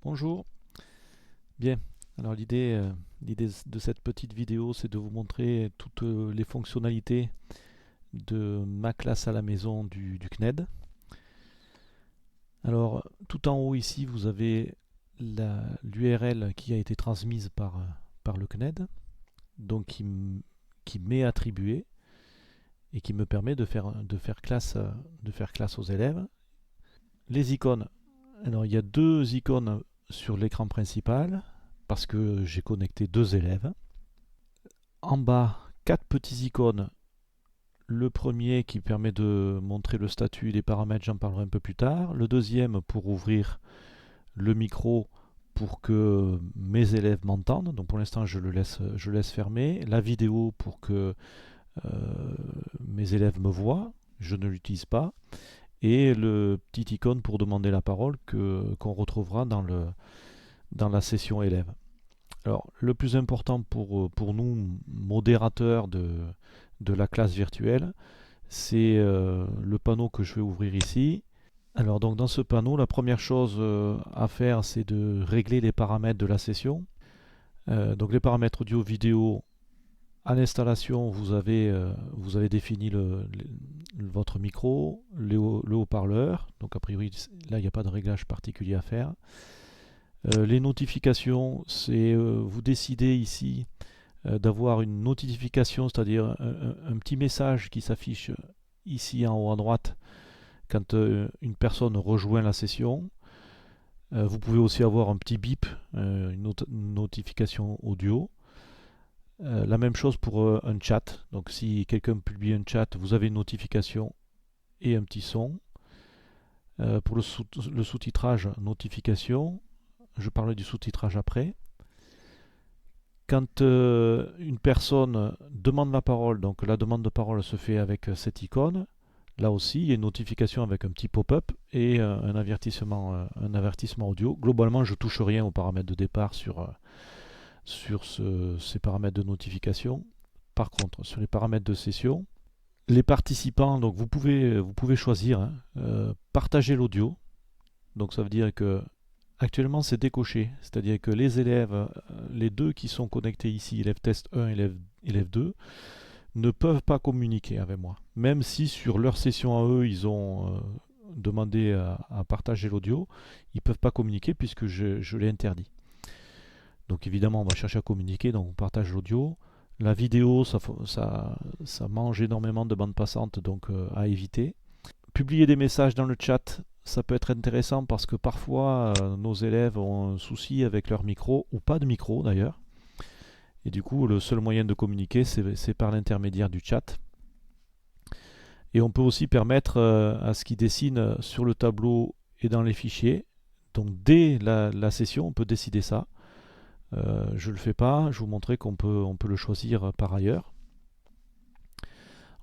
Bonjour. Bien. Alors l'idée de cette petite vidéo, c'est de vous montrer toutes les fonctionnalités de ma classe à la maison du CNED. Alors tout en haut ici, vous avez l'URL qui a été transmise par le CNED, donc qui m'est attribuée et qui me permet de faire classe aux élèves. Les icônes. Alors il y a deux icônes sur l'écran principal parce que j'ai connecté deux élèves. En bas, quatre petits icônes. Le premier qui permet de montrer le statut et les paramètres, j'en parlerai un peu plus tard. Le deuxième pour ouvrir le micro pour que mes élèves m'entendent. Donc pour l'instant, je laisse fermer. La vidéo pour que mes élèves me voient. Je ne l'utilise pas. Et le petit icône pour demander la parole qu'on retrouvera dans la session élève. Alors, le plus important pour nous, modérateurs de la classe virtuelle, c'est le panneau que je vais ouvrir ici. Alors, donc, dans ce panneau, la première chose à faire, c'est de régler les paramètres de la session. Donc, les paramètres audio-vidéo, à l'installation, vous avez défini votre micro, le haut-parleur. Donc, a priori, là, il n'y a pas de réglage particulier à faire. Les notifications, c'est vous décidez ici d'avoir une notification, c'est-à-dire un petit message qui s'affiche ici en haut à droite quand une personne rejoint la session. Vous pouvez aussi avoir un petit bip, une notification audio. La même chose pour un chat. Donc si quelqu'un publie un chat, vous avez une notification et un petit son. Pour le sous-titrage, notification. Je parlerai du sous-titrage après. Quand une personne demande la parole, donc la demande de parole se fait avec cette icône, là aussi il y a une notification avec un petit pop-up et un avertissement audio. Globalement, je ne touche rien aux paramètres de départ sur ces paramètres de notification. Par contre, sur les paramètres de session, les participants, donc vous pouvez choisir partager l'audio. Donc ça veut dire que actuellement, c'est décoché, c'est-à-dire que les élèves, les deux qui sont connectés ici, élève test 1 et élève 2, ne peuvent pas communiquer avec moi. Même si sur leur session à eux, ils ont demandé à partager l'audio, ils ne peuvent pas communiquer puisque je l'ai interdit. Donc évidemment, on va chercher à communiquer, donc on partage l'audio. La vidéo, ça mange énormément de bandes passantes, donc à éviter. Publier des messages dans le chat, ça peut être intéressant parce que parfois nos élèves ont un souci avec leur micro, ou pas de micro d'ailleurs. Et du coup, le seul moyen de communiquer, c'est par l'intermédiaire du chat. Et on peut aussi permettre à ce qu'ils dessinent sur le tableau et dans les fichiers. Donc dès la session, on peut décider ça. Je ne le fais pas, je vous montrerai qu'on peut le choisir par ailleurs.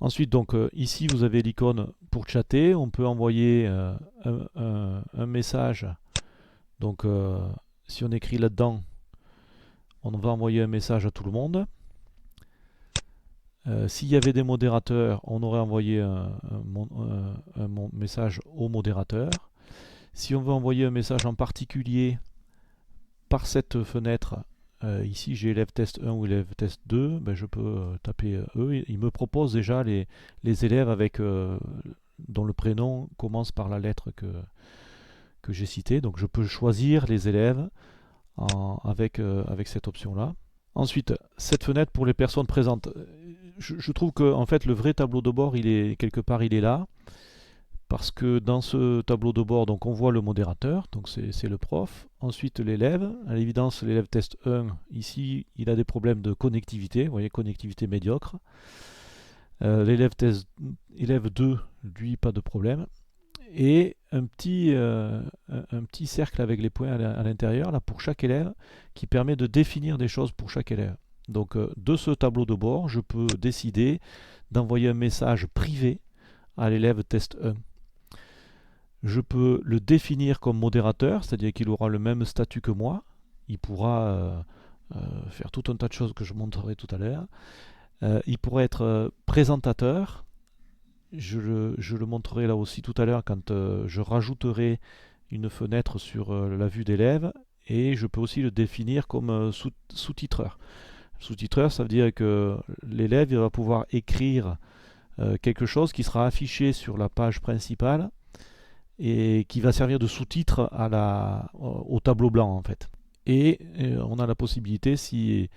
Ensuite, donc ici, vous avez l'icône pour chatter. On peut envoyer un message. Donc, si on écrit là-dedans, on va envoyer un message à tout le monde. S'il y avait des modérateurs, on aurait envoyé un message au modérateur. Si on veut envoyer un message en particulier par cette fenêtre, ici j'ai élève test 1 ou élève test 2, ben je peux taper eux. Il me propose déjà les élèves dont le prénom commence par la lettre que j'ai citée. Donc je peux choisir les élèves avec cette option-là. Ensuite, cette fenêtre pour les personnes présentes. Je trouve que en fait, le vrai tableau de bord, il est quelque part, il est là. Parce que dans ce tableau de bord, donc on voit le modérateur, donc c'est le prof. Ensuite l'élève. À l'évidence, l'élève test 1, ici, il a des problèmes de connectivité. Vous voyez, connectivité médiocre. Élève 2, lui, pas de problème. Et un petit cercle avec les points à l'intérieur, là, pour chaque élève, qui permet de définir des choses pour chaque élève. Donc de ce tableau de bord, je peux décider d'envoyer un message privé à l'élève test 1. Je peux le définir comme modérateur, c'est-à-dire qu'il aura le même statut que moi. Il pourra faire tout un tas de choses que je montrerai tout à l'heure. Il pourrait être présentateur. Je le montrerai là aussi tout à l'heure quand je rajouterai une fenêtre sur la vue d'élève. et je peux aussi le définir comme sous-titreur. Sous-titreur, ça veut dire que l'élève va pouvoir écrire quelque chose qui sera affiché sur la page principale et qui va servir de sous-titre au tableau blanc en fait. Et on a la possibilité, si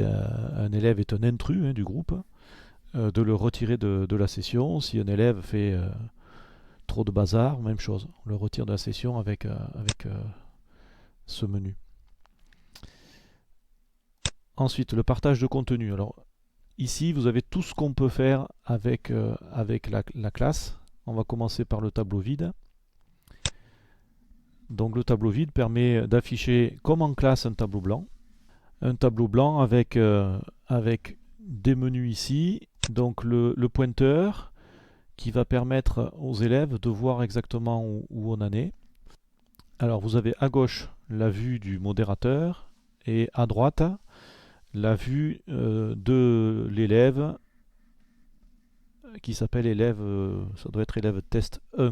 un élève est un intrus du groupe, de le retirer de la session. Si un élève fait trop de bazar, même chose, on le retire de la session avec ce menu. Ensuite, le partage de contenu. Alors, ici, vous avez tout ce qu'on peut faire avec la classe. On va commencer par le tableau vide. Donc, le tableau vide permet d'afficher, comme en classe, un tableau blanc. Un tableau blanc avec des menus ici. Donc, le pointeur qui va permettre aux élèves de voir exactement où on en est. Alors, vous avez à gauche la vue du modérateur et à droite la vue de l'élève qui s'appelle élève, ça doit être élève test 1.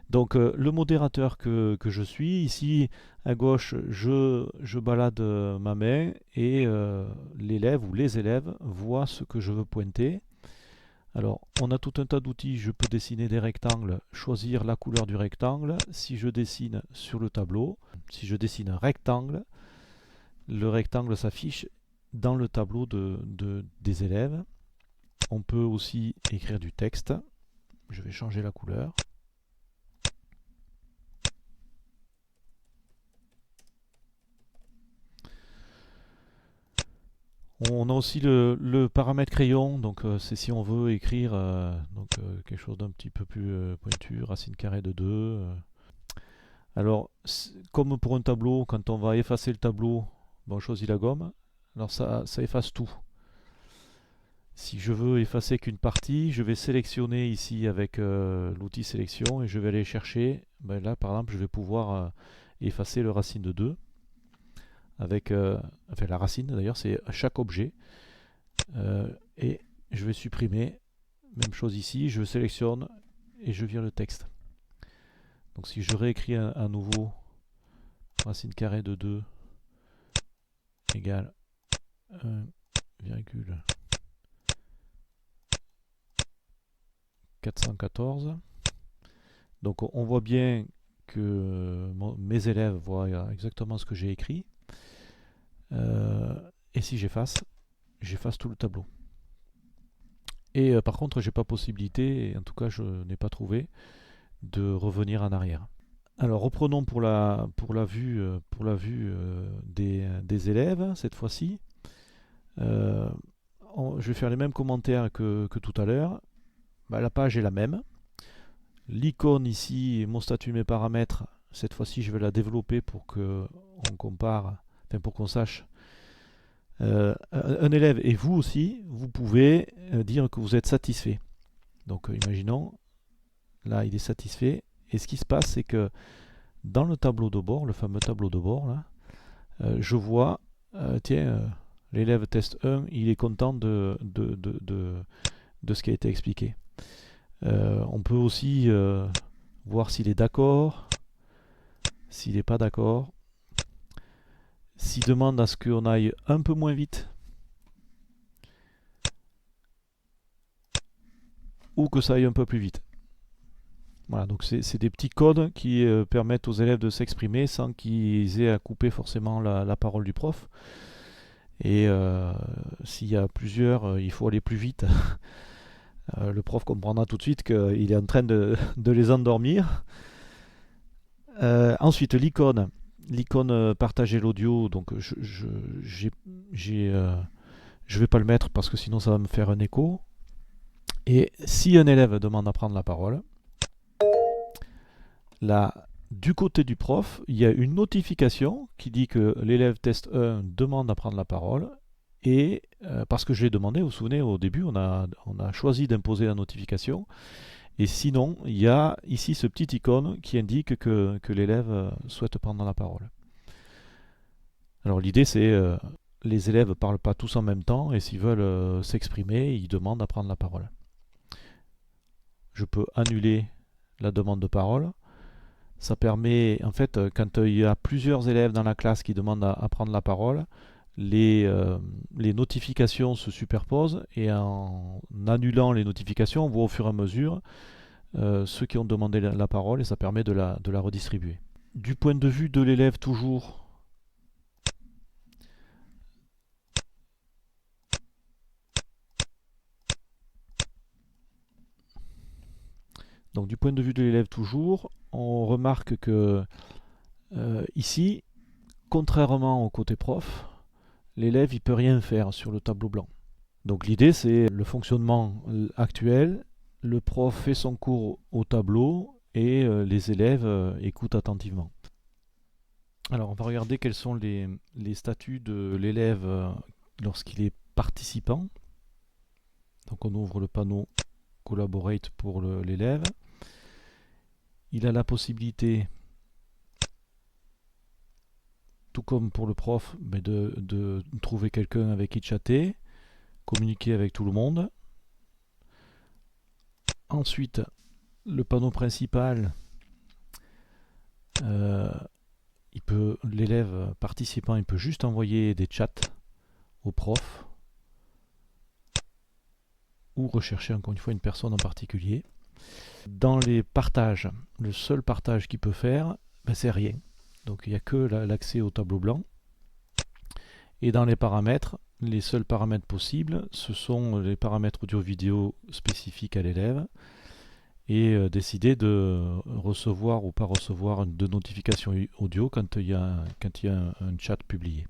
Donc le modérateur que je suis, ici à gauche, je balade ma main et l'élève ou les élèves voient ce que je veux pointer. Alors on a tout un tas d'outils, je peux dessiner des rectangles, choisir la couleur du rectangle. Si je dessine sur le tableau, si je dessine un rectangle, le rectangle s'affiche dans le tableau des élèves. On peut aussi écrire du texte. Je vais changer la couleur. On a aussi le paramètre crayon, donc c'est si on veut écrire quelque chose d'un petit peu plus pointu, racine carrée de 2. Alors, comme pour un tableau, quand on va effacer le tableau, on choisit la gomme. Alors ça efface tout. Si je veux effacer qu'une partie, je vais sélectionner ici avec l'outil sélection et je vais aller chercher. Ben là, par exemple, je vais pouvoir effacer le racine de 2 avec enfin la racine d'ailleurs, c'est chaque objet. Et je vais supprimer. Même chose ici, je sélectionne et je vire le texte. Donc si je réécris à nouveau racine carrée de 2 égale 1,414. Donc on voit bien que mes élèves voient exactement ce que j'ai écrit. Et si j'efface tout le tableau. Et par contre, j'ai pas possibilité, et en tout cas je n'ai pas trouvé, de revenir en arrière. Alors reprenons pour la vue des élèves cette fois-ci. Je vais faire les mêmes commentaires que tout à l'heure. Bah, la page est la même. L'icône ici, mon statut, mes paramètres, cette fois-ci je vais la développer pour qu'on compare, enfin pour qu'on sache. Un élève et vous aussi, vous pouvez dire que vous êtes satisfait. Donc imaginons, là il est satisfait. Et ce qui se passe, c'est que dans le tableau de bord, le fameux tableau de bord, là, je vois, l'élève test 1, il est content de ce qui a été expliqué. On peut aussi voir s'il est d'accord, s'il n'est pas d'accord, s'il demande à ce qu'on aille un peu moins vite ou que ça aille un peu plus vite. Voilà, donc c'est des petits codes qui permettent aux élèves de s'exprimer sans qu'ils aient à couper forcément la parole du prof. Et s'il y a plusieurs, il faut aller plus vite. Le prof comprendra tout de suite qu'il est en train de les endormir. Ensuite, l'icône partager l'audio. Donc je vais pas le mettre parce que sinon ça va me faire un écho. Et si un élève demande à prendre la parole, là, du côté du prof, il y a une notification qui dit que l'élève test 1 demande à prendre la parole. Et parce que je l'ai demandé, vous vous souvenez, au début, on a choisi d'imposer la notification. Et sinon, il y a ici ce petit icône qui indique que l'élève souhaite prendre la parole. Alors l'idée, c'est les élèves ne parlent pas tous en même temps et s'ils veulent s'exprimer, ils demandent à prendre la parole. Je peux annuler la demande de parole. Ça permet, en fait, quand il y a plusieurs élèves dans la classe qui demandent à prendre la parole, les notifications se superposent et en annulant les notifications, on voit au fur et à mesure ceux qui ont demandé la parole et ça permet de la redistribuer. Du point de vue de l'élève toujours, donc du point de vue de l'élève toujours, on remarque que ici, contrairement au côté prof, l'élève il peut rien faire sur le tableau blanc. Donc l'idée c'est le fonctionnement actuel, le prof fait son cours au tableau et les élèves écoutent attentivement. Alors on va regarder quels sont les statuts de l'élève lorsqu'il est participant. Donc on ouvre le panneau Collaborate pour l'élève. Il a la possibilité, tout comme pour le prof, mais de trouver quelqu'un avec qui chatter, communiquer avec tout le monde. Ensuite, le panneau principal, l'élève participant, il peut juste envoyer des chats au prof ou rechercher encore une fois une personne en particulier. Dans les partages, le seul partage qu'il peut faire, c'est rien. Donc il n'y a que l'accès au tableau blanc. Et dans les paramètres, les seuls paramètres possibles, ce sont les paramètres audio-vidéo spécifiques à l'élève et décider de recevoir ou pas recevoir de notification audio quand il y a un chat publié.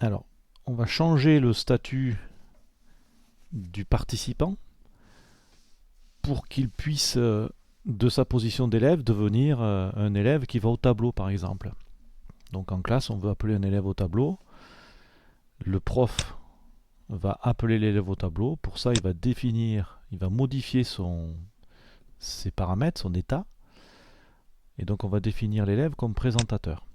Alors, on va changer le statut du participant pour qu'il puisse, de sa position d'élève, devenir un élève qui va au tableau, par exemple. Donc en classe, on veut appeler un élève au tableau. Le prof va appeler l'élève au tableau. Pour ça, il va modifier ses paramètres, son état. Et donc on va définir l'élève comme présentateur.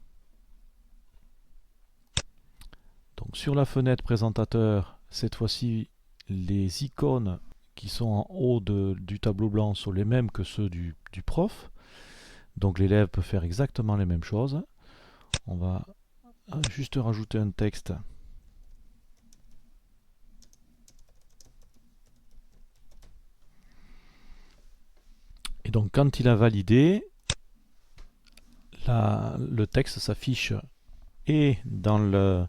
Donc sur la fenêtre présentateur, cette fois-ci, les icônes qui sont en haut du tableau blanc sont les mêmes que ceux du prof. Donc l'élève peut faire exactement les mêmes choses. On va juste rajouter un texte. Et donc quand il a validé, le texte s'affiche et dans la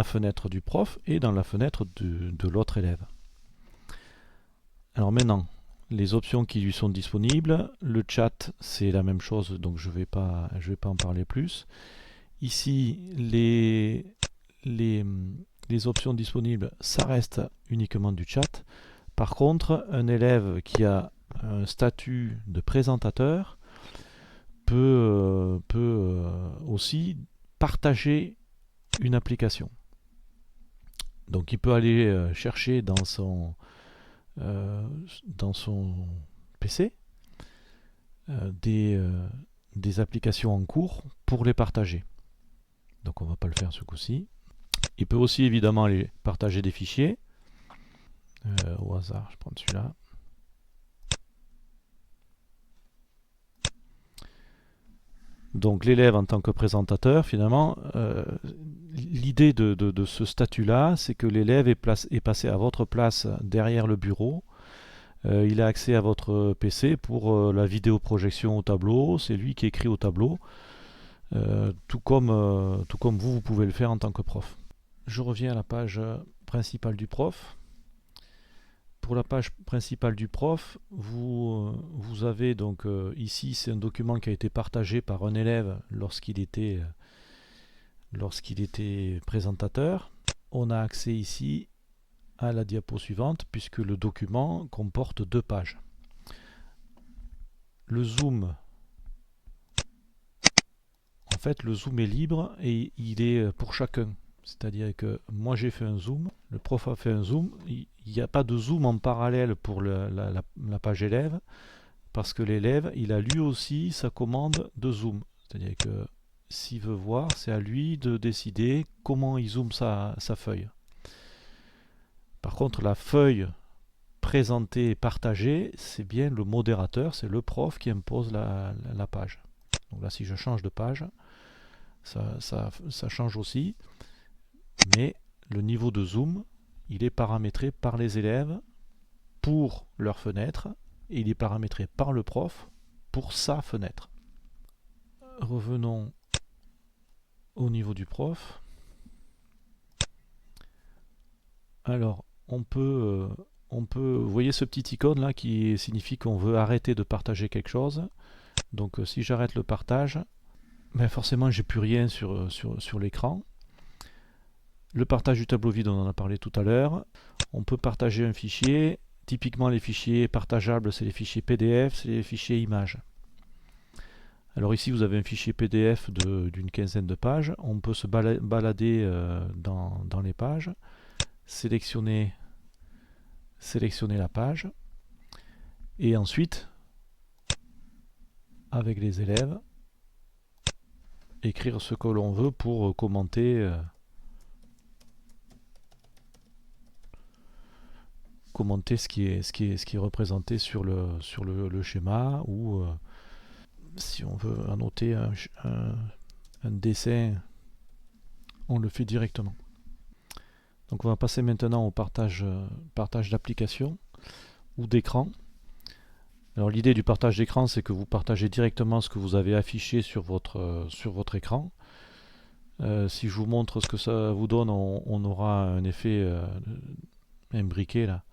fenêtre du prof et dans la fenêtre de l'autre élève. Alors maintenant, les options qui lui sont disponibles, le chat c'est la même chose, donc je vais pas en parler plus. Ici, les options disponibles, ça reste uniquement du chat. Par contre, un élève qui a un statut de présentateur peut aussi partager une application. Donc il peut aller chercher dans son PC des applications en cours pour les partager. Donc on ne va pas le faire ce coup-ci. Il peut aussi évidemment aller partager des fichiers. Au hasard, je prends celui-là. Donc l'élève en tant que présentateur, finalement, l'idée de ce statut-là, c'est que l'élève est passé à votre place derrière le bureau. Il a accès à votre PC pour la vidéoprojection au tableau. C'est lui qui écrit au tableau, tout comme vous pouvez le faire en tant que prof. Je reviens à la page principale du prof. Pour la page principale du prof, vous avez donc ici, c'est un document qui a été partagé par un élève lorsqu'il était présentateur. On a accès ici à la diapo suivante puisque le document comporte 2 pages. Le zoom, en fait, le zoom est libre et il est pour chacun. C'est-à-dire que moi j'ai fait un zoom, le prof a fait un zoom, il n'y a pas de zoom en parallèle pour la page élève, parce que l'élève, il a lui aussi sa commande de zoom. C'est-à-dire que s'il veut voir, c'est à lui de décider comment il zoome sa feuille. Par contre, la feuille présenté et partagé, c'est bien le modérateur, c'est le prof qui impose la page. Donc là, si je change de page, ça change aussi, mais le niveau de zoom, il est paramétré par les élèves pour leur fenêtre, et il est paramétré par le prof pour sa fenêtre. Revenons au niveau du prof. Alors, vous voyez ce petit icône là qui signifie qu'on veut arrêter de partager quelque chose. Donc si j'arrête le partage, ben forcément j'ai plus rien sur l'écran. Le partage du tableau vide, on en a parlé tout à l'heure. On peut partager un fichier. Typiquement les fichiers partageables, c'est les fichiers PDF, c'est les fichiers images. Alors ici vous avez un fichier PDF d'une quinzaine de pages. On peut se balader dans les pages, sélectionner la page, et ensuite, avec les élèves, écrire ce que l'on veut pour commenter ce qui est représenté sur le schéma, ou si on veut annoter un dessin, on le fait directement. Donc on va passer maintenant au partage d'application ou d'écran. Alors l'idée du partage d'écran, c'est que vous partagez directement ce que vous avez affiché sur votre écran. Si je vous montre ce que ça vous donne, on aura un effet imbriqué là.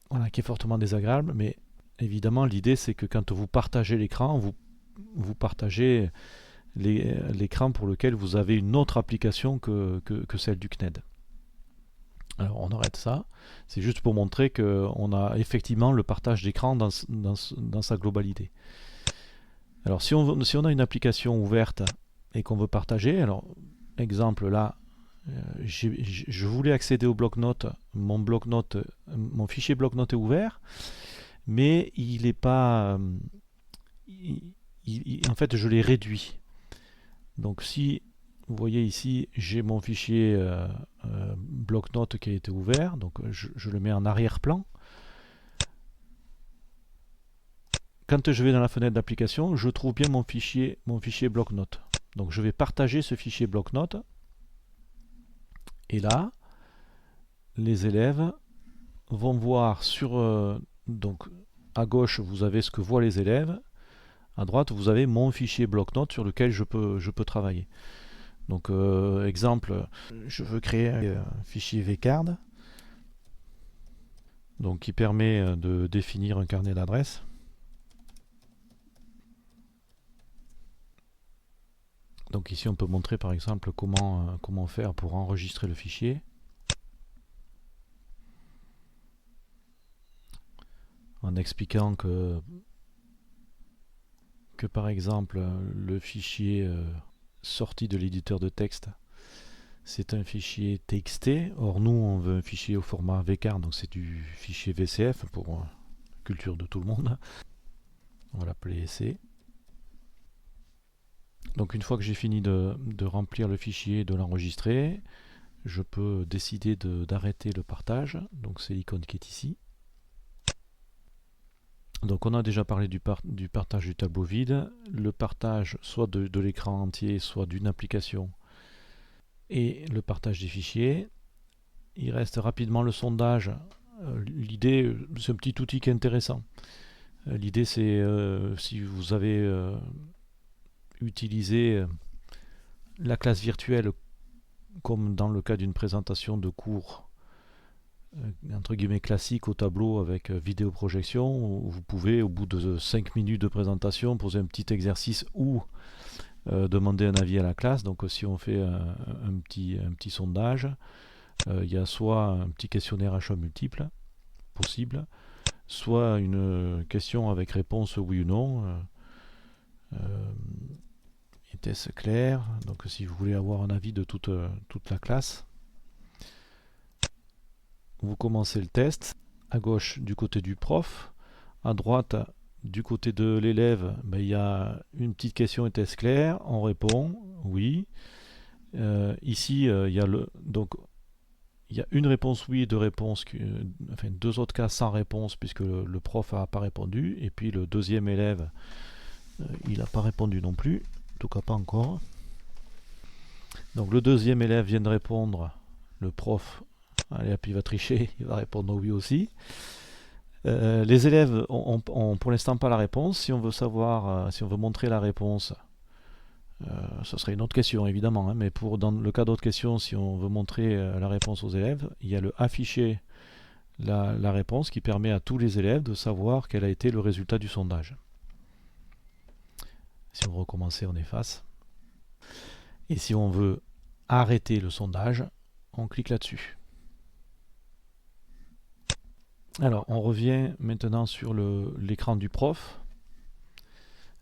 Voilà, qui est fortement désagréable, mais évidemment l'idée c'est que quand vous partagez l'écran, vous partagez l'écran pour lequel vous avez une autre application que celle du CNED. Alors on arrête ça, c'est juste pour montrer qu'on a effectivement le partage d'écran dans sa globalité. Alors si on a une application ouverte et qu'on veut partager, alors exemple là, je voulais accéder au bloc-notes, mon fichier bloc-notes est ouvert, mais il n'est pas... en fait je l'ai réduit. Donc si vous voyez ici, j'ai mon fichier bloc-notes qui a été ouvert, donc je le mets en arrière-plan. Quand je vais dans la fenêtre d'application, je trouve bien mon fichier bloc-notes. Donc je vais partager ce fichier bloc-notes. Et là, les élèves vont voir donc à gauche, vous avez ce que voient les élèves. À droite, vous avez mon fichier bloc-notes sur lequel je peux travailler. Donc, exemple, je veux créer un fichier vcard, donc qui permet de définir un carnet d'adresses. Donc ici, on peut montrer par exemple comment faire pour enregistrer le fichier. En expliquant que par exemple, le fichier sorti de l'éditeur de texte, c'est un fichier TXT. Or nous, on veut un fichier au format vcard, donc c'est du fichier VCF pour culture de tout le monde. On va l'appeler essai. Donc une fois que j'ai fini de remplir le fichier et de l'enregistrer, je peux décider d'arrêter le partage. Donc c'est l'icône qui est ici. Donc on a déjà parlé du partage du tableau vide, le partage soit de l'écran entier, soit d'une application, et le partage des fichiers. Il reste rapidement le sondage. L'idée, c'est un petit outil qui est intéressant. L'idée c'est si vous avez utilisé la classe virtuelle comme dans le cas d'une présentation de cours entre guillemets classique au tableau avec vidéoprojection, vous pouvez au bout de 5 minutes de présentation poser un petit exercice ou demander un avis à la classe. Donc si on fait un petit sondage, il y a soit un petit questionnaire à choix multiples possible, soit une question avec réponse oui ou non. Était-ce clair? Donc si vous voulez avoir un avis de toute la classe, vous commencez le test. À gauche du côté du prof, à droite du côté de l'élève, il y a une petite question, était-ce clair? On répond oui. Ici, il y a une réponse oui et deux réponses, enfin deux autres cas sans réponse puisque le prof n'a pas répondu, et puis le deuxième élève, il n'a pas répondu non plus, en tout cas pas encore. Donc le deuxième élève vient de répondre, le prof, allez hop, il va tricher, il va répondre oui aussi. Les élèves ont pour l'instant pas la réponse. Si on veut savoir, si on veut montrer la réponse, ce serait une autre question évidemment, hein, mais dans le cas d'autres questions, si on veut montrer la réponse aux élèves, il y a le afficher la réponse qui permet à tous les élèves de savoir quel a été le résultat du sondage. Si on veut recommencer, on efface. Et si on veut arrêter le sondage, on clique là-dessus. Alors, on revient maintenant sur l'écran du prof.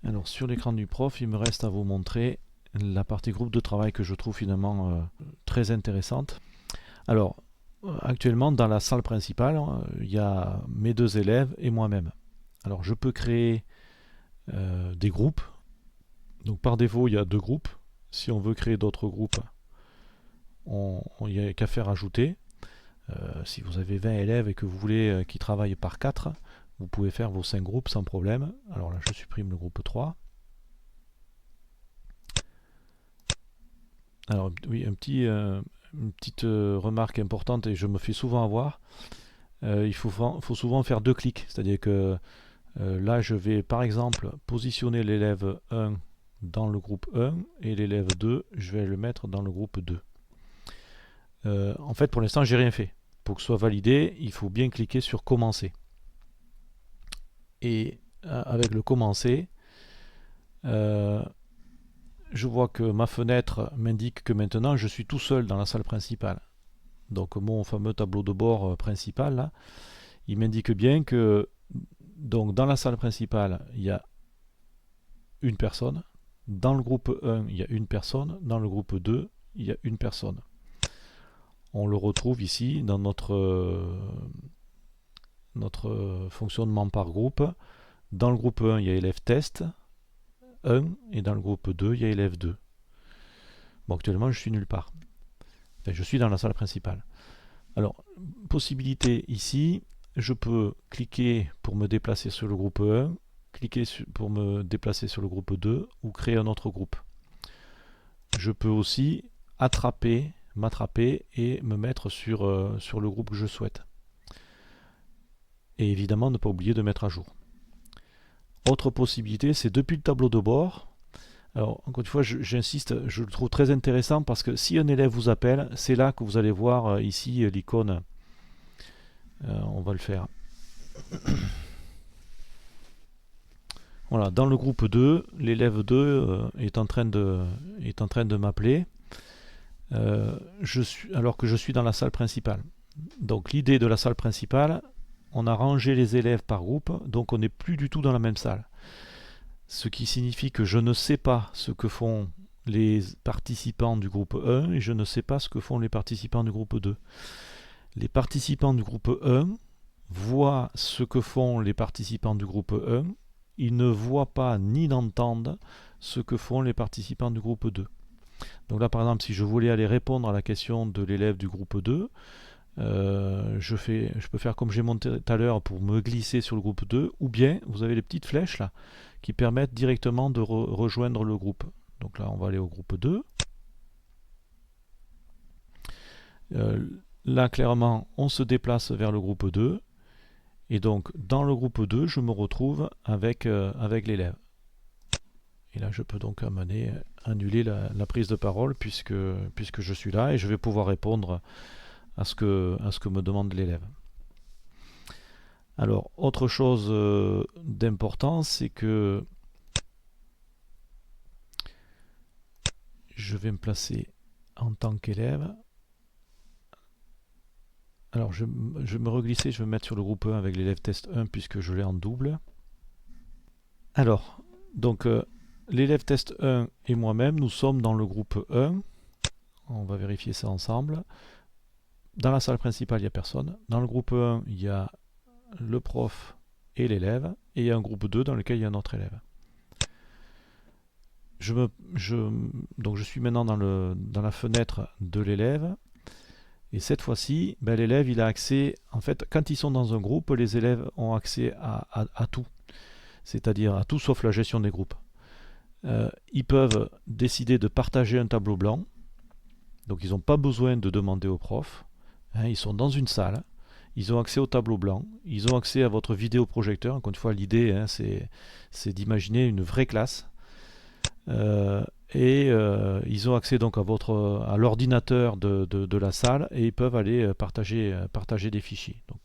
Alors, sur l'écran du prof, il me reste à vous montrer la partie groupe de travail que je trouve finalement très intéressante. Alors, actuellement, dans la salle principale, il y a mes deux élèves et moi-même. Alors, je peux créer des groupes. Donc, par défaut, il y a deux groupes. Si on veut créer d'autres groupes, il n'y a qu'à faire ajouter. Si vous avez 20 élèves et que vous voulez qu'ils travaillent par 4, vous pouvez faire vos 5 groupes sans problème. Alors là, je supprime le groupe 3. Alors oui, une petite remarque importante, et je me fais souvent avoir. Il faut souvent faire deux clics. C'est-à-dire que là, je vais par exemple positionner l'élève 1 dans le groupe 1 et l'élève 2, je vais le mettre dans le groupe 2. En fait, pour l'instant, j'ai rien fait. Pour que ce soit validé, il faut bien cliquer sur commencer. Et avec le commencer, je vois que ma fenêtre m'indique que maintenant je suis tout seul dans la salle principale. Donc mon fameux tableau de bord principal, là, il m'indique bien que donc, dans la salle principale, il y a une personne. Dans le groupe 1, il y a une personne. Dans le groupe 2, il y a une personne. On le retrouve ici dans notre fonctionnement par groupe. Dans le groupe 1, il y a élève test 1 et dans le groupe 2, il y a élève 2. Bon, actuellement, je suis nulle part. Enfin, je suis dans la salle principale. Alors, possibilité ici, je peux cliquer pour me déplacer sur le groupe 1, cliquer pour me déplacer sur le groupe 2 ou créer un autre groupe. Je peux aussi m'attraper et me mettre sur le groupe que je souhaite. Et évidemment, ne pas oublier de mettre à jour. Autre possibilité, c'est depuis le tableau de bord. Alors, encore une fois, j'insiste, je le trouve très intéressant parce que si un élève vous appelle, c'est là que vous allez voir ici l'icône. On va le faire. Voilà, dans le groupe 2, l'élève 2 est en train de m'appeler alors que je suis dans la salle principale. Donc l'idée de la salle principale, on a rangé les élèves par groupe, donc on n'est plus du tout dans la même salle. Ce qui signifie que je ne sais pas ce que font les participants du groupe 1 et je ne sais pas ce que font les participants du groupe 2. Les participants du groupe 1 voient ce que font les participants du groupe 1, ils ne voient pas ni n'entendent ce que font les participants du groupe 2. Donc là par exemple, si je voulais aller répondre à la question de l'élève du groupe 2, je peux faire comme j'ai monté tout à l'heure pour me glisser sur le groupe 2, ou bien vous avez les petites flèches là qui permettent directement de rejoindre le groupe. Donc là on va aller au groupe 2. Là clairement on se déplace vers le groupe 2 et donc dans le groupe 2 je me retrouve avec l'élève. Et là je peux donc annuler la prise de parole puisque je suis là et je vais pouvoir répondre à ce que me demande l'élève. Alors, autre chose d'important, c'est que je vais me placer en tant qu'élève. Alors, je vais me reglisser, je vais me mettre sur le groupe 1 avec l'élève test 1 puisque je l'ai en double. Alors, donc, l'élève test 1 et moi-même, nous sommes dans le groupe 1. On va vérifier ça ensemble. Dans la salle principale, il n'y a personne. Dans le groupe 1, il y a le prof et l'élève. Et il y a un groupe 2 dans lequel il y a un autre élève. je me, je, donc je suis maintenant dans la fenêtre de l'élève. Et cette fois-ci, ben, l'élève, il a accès, en fait, quand ils sont dans un groupe, les élèves ont accès à tout, c'est-à-dire à tout sauf la gestion des groupes. Ils peuvent décider de partager un tableau blanc, donc ils n'ont pas besoin de demander au prof. Hein, ils sont dans une salle, ils ont accès au tableau blanc, ils ont accès à votre vidéoprojecteur. Encore une fois, l'idée, hein, c'est d'imaginer une vraie classe. Euh, ils ont accès donc à l'ordinateur de la salle et ils peuvent aller partager des fichiers. Donc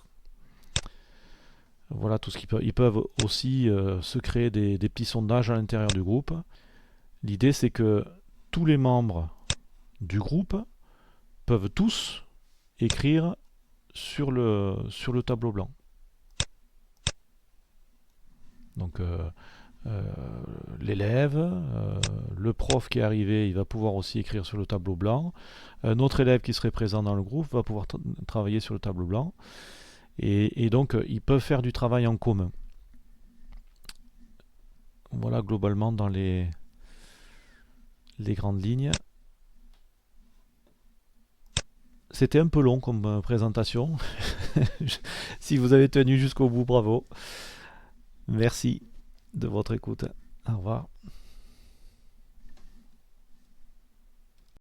voilà tout ce qu'ils peuvent. Ils peuvent aussi se créer des petits sondages à l'intérieur du groupe. L'idée c'est que tous les membres du groupe peuvent tous écrire sur le tableau blanc. Donc euh, l'élève, le prof qui est arrivé, il va pouvoir aussi écrire sur le tableau blanc. Un autre élève qui serait présent dans le groupe va pouvoir travailler sur le tableau blanc. Et donc, ils peuvent faire du travail en commun. Voilà globalement dans les grandes lignes. C'était un peu long comme présentation. Si vous avez tenu jusqu'au bout, bravo. Merci de votre écoute. Au revoir.